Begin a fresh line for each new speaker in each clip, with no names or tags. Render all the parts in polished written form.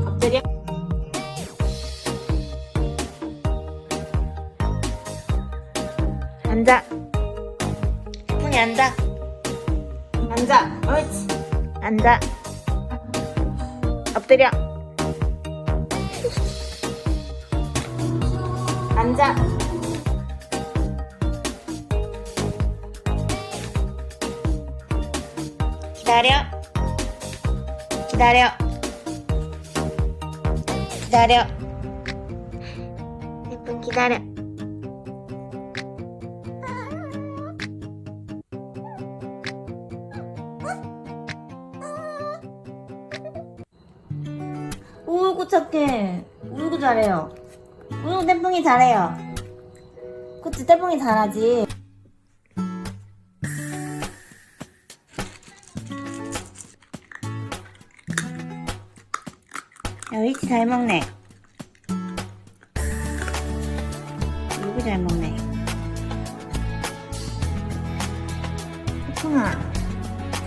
엎드려. 앉아. 손이 앉아. 앉아. 옳지. 앉아. 엎드려. 앉아. 기다려. 기다려. 기다려. 예쁜 기다려. 우구 착해. 우구 잘해요. 우구 떼뽕이 잘해요. 그치, 떼뽕이 잘하지. 야, 위치 잘 먹네. 우구 잘 먹네. 떼뽕아,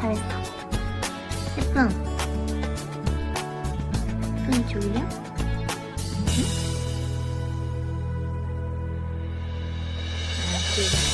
잘했어. 떼뽕. 떼뽕이 졸려? 응? 아,